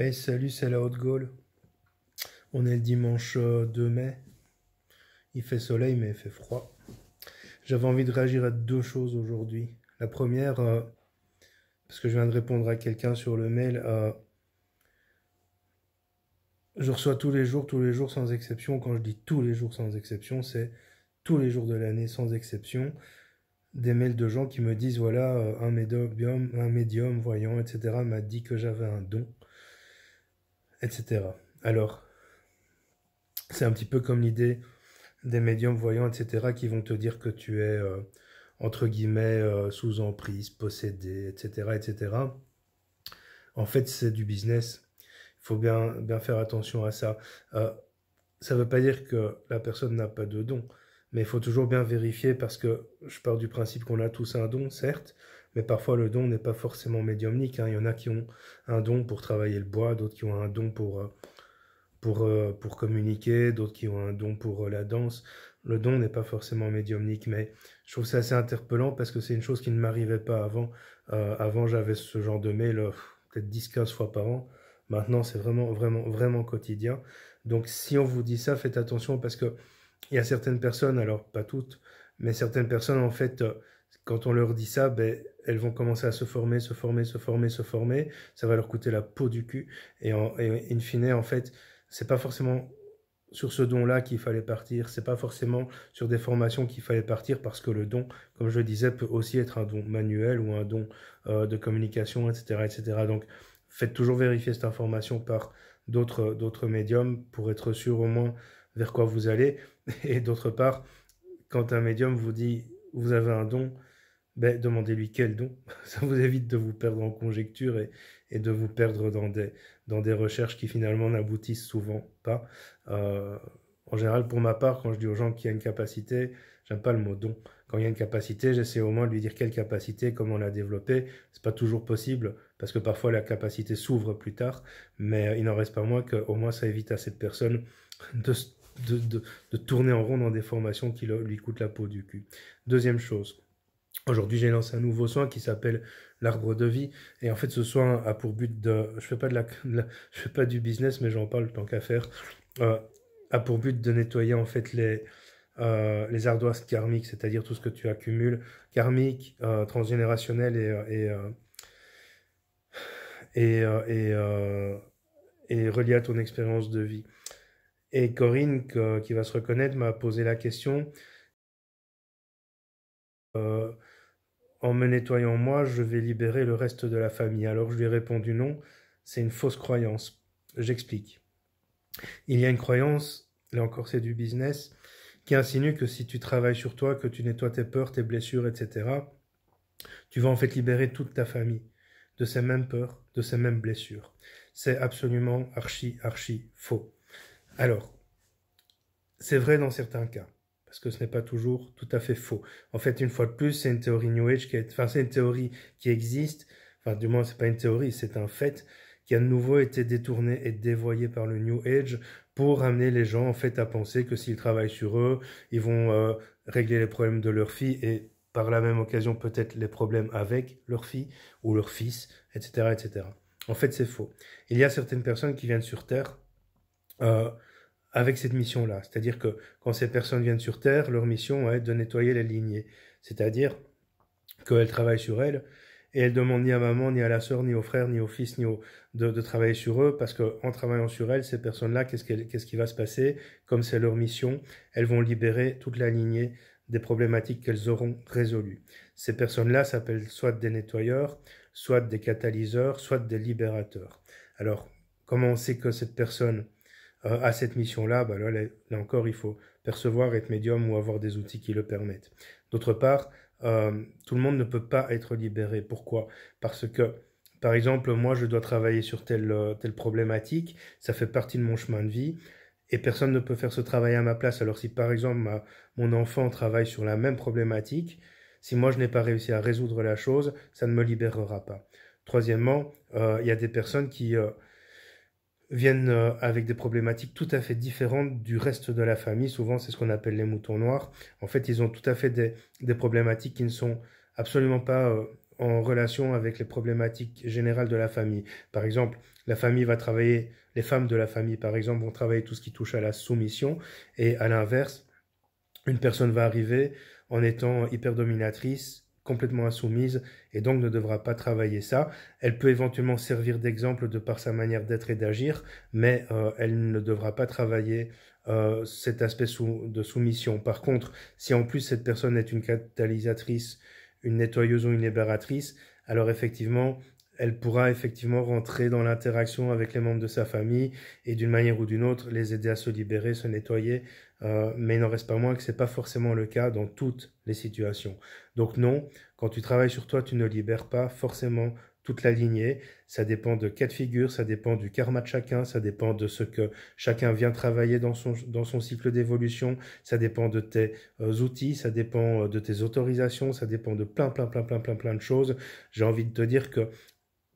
Hey, salut, c'est la Haute-Gaule. On est le dimanche 2 mai. Il fait soleil, mais il fait froid. J'avais envie de réagir à deux choses aujourd'hui. La première, parce que je viens de répondre à quelqu'un sur le mail, je reçois tous les jours sans exception. Quand je dis tous les jours sans exception, c'est tous les jours de l'année sans exception. Des mails de gens qui me disent, voilà, un médium voyant, etc., m'a dit que j'avais un don, etc. Alors, c'est un petit peu comme l'idée des médiums voyants, etc., qui vont te dire que tu es, entre guillemets, sous emprise, possédé, etc., etc. En fait, c'est du business. Il faut bien faire attention à ça. Ça ne veut pas dire que la personne n'a pas de don, mais il faut toujours bien vérifier parce que je pars du principe qu'on a tous un don, certes, mais parfois le don n'est pas forcément médiumnique, hein. Il y en a qui ont un don pour travailler le bois, d'autres qui ont un don pour communiquer, d'autres qui ont un don pour la danse. Le don n'est pas forcément médiumnique, mais je trouve ça assez interpellant parce que c'est une chose qui ne m'arrivait pas avant. Avant, j'avais ce genre de mail peut-être 10-15 fois par an. Maintenant, c'est vraiment quotidien. Donc, si on vous dit ça, faites attention parce que il y a certaines personnes, alors pas toutes, mais certaines personnes, en fait, quand on leur dit ça, ben, elles vont commencer à se former. Ça va leur coûter la peau du cul. Et in fine, en fait, c'est pas forcément sur ce don-là qu'il fallait partir, c'est pas forcément sur des formations qu'il fallait partir parce que le don, comme je le disais, peut aussi être un don manuel ou un don de communication, etc., etc. Donc, faites toujours vérifier cette information par d'autres médiums pour être sûr au moins vers quoi vous allez. Et d'autre part, quand un médium vous dit vous avez un don, ben, demandez-lui quel don. Ça vous évite de vous perdre en conjecture et de vous perdre dans des recherches qui finalement n'aboutissent souvent pas. Euh, En général, pour ma part, quand je dis aux gens qu'il y a une capacité, j'aime pas le mot don. Quand il y a une capacité, j'essaie au moins de lui dire quelle capacité, comment la développer. C'est pas toujours possible parce que parfois la capacité s'ouvre plus tard, mais il n'en reste pas moins qu'au moins ça évite à cette personne de, de tourner en rond dans des formations qui lui coûtent la peau du cul. Deuxième chose. Aujourd'hui, j'ai lancé un nouveau soin qui s'appelle l'arbre de vie. Et en fait, ce soin a pour but de... Je fais pas je fais pas du business, mais j'en parle tant qu'à faire. Euh, A pour but de nettoyer en fait les ardoises karmiques, c'est-à-dire tout ce que tu accumules, karmique, transgénérationnel et, euh, et, euh, et relié à ton expérience de vie. Et Corinne, qui va se reconnaître, m'a posé la question, euh, en me nettoyant moi, je vais libérer le reste de la famille. Alors je lui ai répondu non, c'est une fausse croyance. J'explique. Il y a une croyance, là encore c'est du business, qui insinue que si tu travailles sur toi, que tu nettoies tes peurs, tes blessures, etc., tu vas en fait libérer toute ta famille de ces mêmes peurs, de ces mêmes blessures. C'est absolument archi faux. Alors, c'est vrai dans certains cas, parce que ce n'est pas toujours tout à fait faux. En fait, une fois de plus, c'est une théorie New Age c'est une théorie qui existe, enfin, du moins, c'est pas une théorie, c'est un fait, qui a de nouveau été détourné et dévoyé par le New Age pour amener les gens, en fait, à penser que s'ils travaillent sur eux, ils vont régler les problèmes de leur fille et par la même occasion, peut-être les problèmes avec leur fille ou leur fils, etc., etc. En fait, c'est faux. Il y a certaines personnes qui viennent sur Terre, euh, avec cette mission-là. C'est-à-dire que quand ces personnes viennent sur Terre, leur mission est de nettoyer les lignées. C'est-à-dire qu'elles travaillent sur elles et elles demandent ni à maman, ni à la sœur, ni au frère, ni au fils, de travailler sur eux parce qu'en travaillant sur elles, ces personnes-là, qu'est-ce qui va se passer? Comme c'est leur mission, elles vont libérer toute la lignée des problématiques qu'elles auront résolues. Ces personnes-là s'appellent soit des nettoyeurs, soit des catalyseurs, soit des libérateurs. Alors, comment on sait que cette personne à cette mission-là, bah là encore, il faut percevoir, être médium ou avoir des outils qui le permettent. D'autre part, tout le monde ne peut pas être libéré. Pourquoi? Parce que, par exemple, moi, je dois travailler sur telle problématique, ça fait partie de mon chemin de vie, et personne ne peut faire ce travail à ma place. Alors si, par exemple, mon enfant travaille sur la même problématique, si moi, je n'ai pas réussi à résoudre la chose, ça ne me libérera pas. Troisièmement, il y a des personnes qui viennent avec des problématiques tout à fait différentes du reste de la famille. Souvent, c'est ce qu'on appelle les moutons noirs. En fait, ils ont tout à fait des problématiques qui ne sont absolument pas en relation avec les problématiques générales de la famille. Par exemple, la famille va travailler, les femmes de la famille, par exemple, vont travailler tout ce qui touche à la soumission, et à l'inverse, une personne va arriver en étant hyper dominatrice, complètement insoumise, et donc ne devra pas travailler ça. Elle peut éventuellement servir d'exemple de par sa manière d'être et d'agir, mais elle ne devra pas travailler cet aspect de soumission. Par contre, si en plus cette personne est une catalysatrice, une nettoyeuse ou une libératrice, alors effectivement, elle pourra effectivement rentrer dans l'interaction avec les membres de sa famille et d'une manière ou d'une autre les aider à se libérer, se nettoyer, mais il n'en reste pas moins que ce n'est pas forcément le cas dans toutes les situations. Donc non, quand tu travailles sur toi, tu ne libères pas forcément toute la lignée. Ça dépend de cas de figure, ça dépend du karma de chacun, ça dépend de ce que chacun vient travailler dans son cycle d'évolution, ça dépend de tes outils, ça dépend de tes autorisations, ça dépend de plein de choses. J'ai envie de te dire que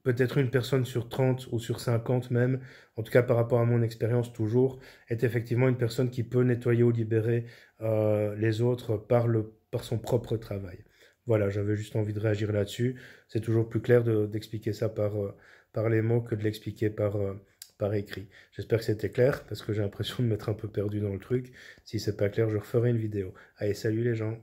peut-être une personne sur 30 ou sur 50 même, en tout cas par rapport à mon expérience toujours, est effectivement une personne qui peut nettoyer ou libérer les autres par son propre travail. Voilà, j'avais juste envie de réagir là-dessus. C'est toujours plus clair d'expliquer ça par les mots que de l'expliquer par écrit. J'espère que c'était clair, parce que j'ai l'impression de m'être un peu perdu dans le truc. Si c'est pas clair, je referai une vidéo. Allez, salut les gens!